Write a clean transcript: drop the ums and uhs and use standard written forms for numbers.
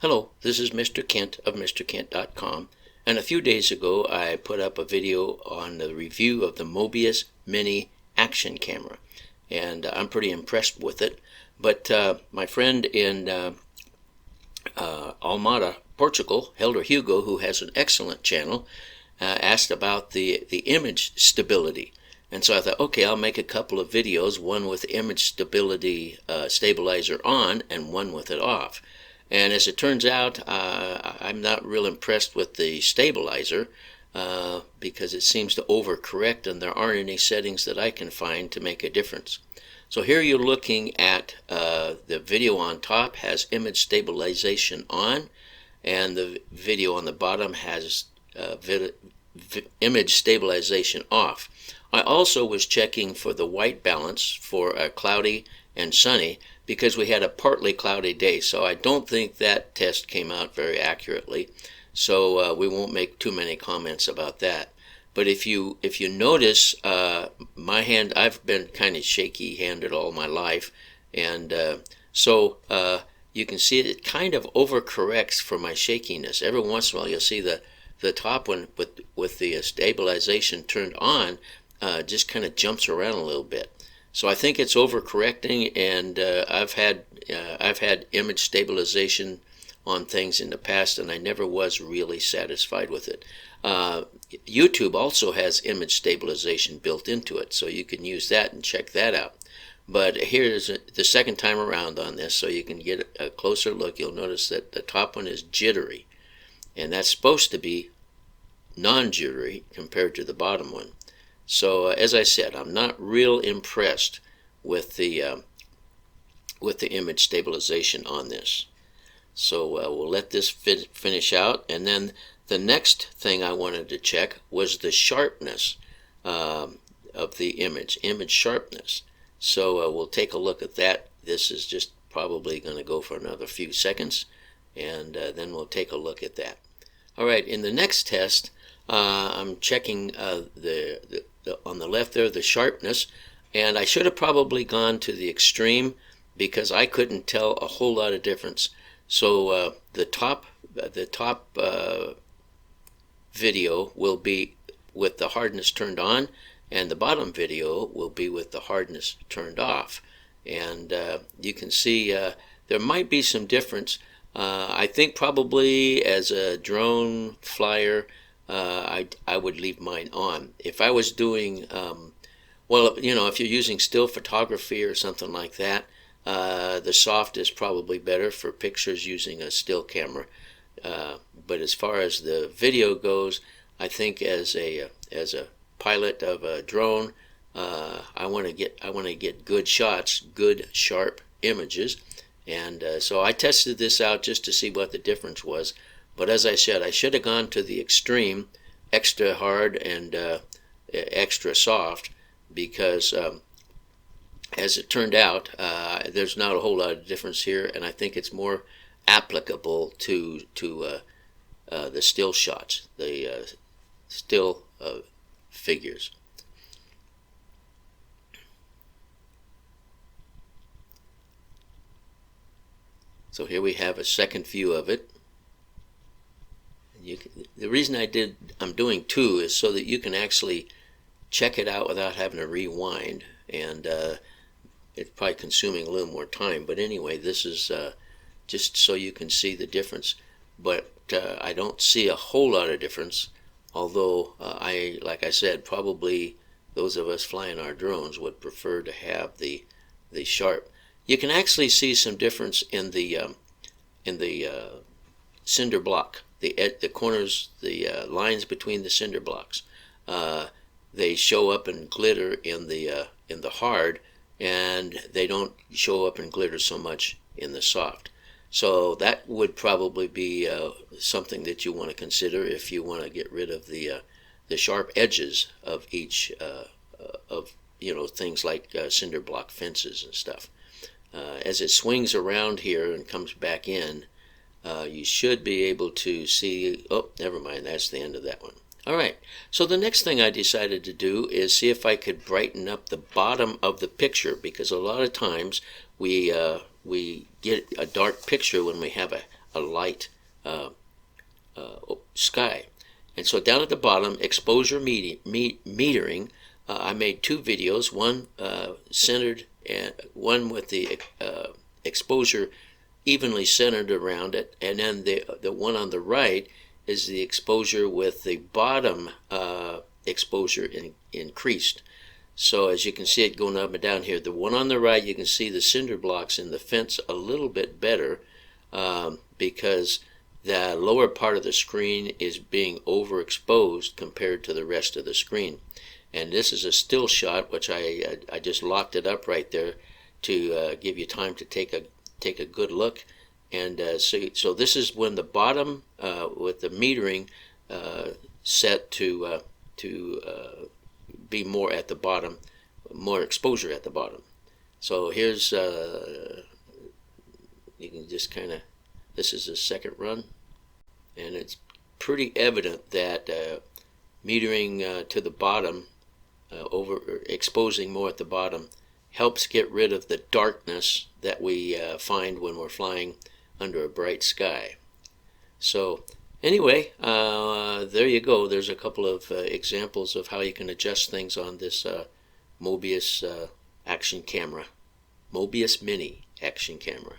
Hello, this is Mr. Kent of MrKent.com, and a few days ago I put up a video on the review of the Mobius Mini action camera, and I'm pretty impressed with it. But my friend in Almada, Portugal, Helder Hugo, who has an excellent channel, asked about the image stability. And so I thought, okay, I'll make a couple of videos, one with image stability stabilizer on and one with it off. And as it turns out, I'm not real impressed with the stabilizer because it seems to overcorrect, and there aren't any settings that I can find to make a difference. So here you're looking at the video on top has image stabilization on, and the video on the bottom has image stabilization off. I also was checking for the white balance for cloudy and sunny, because we had a partly cloudy day, so I don't think that test came out very accurately, so we won't make too many comments about that. But if you notice, my hand, I've been kind of shaky handed all my life, and so you can see it kind of overcorrects for my shakiness. Every once in a while you'll see the top one with the stabilization turned on just kind of jumps around a little bit. So I think it's overcorrecting, and I've had image stabilization on things in the past, and I never was really satisfied with it. YouTube also has image stabilization built into it, so you can use that and check that out. But here's the second time around on this, so you can get a closer look. You'll notice that the top one is jittery, and that's supposed to be non-jittery compared to the bottom one. So as I said, I'm not real impressed with the image stabilization on this. So we'll let this finish out, and then the next thing I wanted to check was the sharpness of the image sharpness. So we'll take a look at that. This is just probably going to go for another few seconds, and then we'll take a look at that. All right, in the next test, I'm checking on the left there, the sharpness, and I should have probably gone to the extreme because I couldn't tell a whole lot of difference. So the top video will be with the hardness turned on, and the bottom video will be with the hardness turned off. And you can see there might be some difference. I think probably as a drone flyer, I would leave mine on. If I was doing, well, if you're using still photography or something like that, the soft is probably better for pictures using a still camera. But as far as the video goes, I think as a pilot of a drone, I want to get good shots, good sharp images, and so I tested this out just to see what the difference was. But as I said, I should have gone to the extreme, extra hard and extra soft, because as it turned out, there's not a whole lot of difference here, and I think it's more applicable to the still shots, the still figures. So here we have a second view of it. The reason I'm doing two is so that you can actually check it out without having to rewind, and it's probably consuming a little more time. But anyway, this is just so you can see the difference. But I don't see a whole lot of difference, although like I said, probably those of us flying our drones would prefer to have the sharp. You can actually see some difference in the cinder block. The corners, the lines between the cinder blocks, they show up and glitter in the hard, and they don't show up and glitter so much in the soft. So that would probably be something that you want to consider if you want to get rid of the sharp edges of each of things like cinder block fences and stuff. As it swings around here and comes back in, you should be able to see, oh, never mind, that's the end of that one. All right, so the next thing I decided to do is see if I could brighten up the bottom of the picture, because a lot of times we get a dark picture when we have a light sky. And so down at the bottom, exposure metering, I made two videos, one centered and one with the exposure evenly centered around it, and then the one on the right is the exposure with the bottom exposure increased. So as you can see it going up and down here, the one on the right, you can see the cinder blocks in the fence a little bit better because the lower part of the screen is being overexposed compared to the rest of the screen. And this is a still shot, which I just locked it up right there to give you time to take a good look. And so this is when the bottom with the metering set to be more at the bottom, more exposure at the bottom. So here's you can just kind of, this is the second run, and it's pretty evident that metering to the bottom, exposing more at the bottom, helps get rid of the darkness that we find when we're flying under a bright sky. So anyway, there you go. There's a couple of examples of how you can adjust things on this Mobius action camera, Mobius Mini action camera.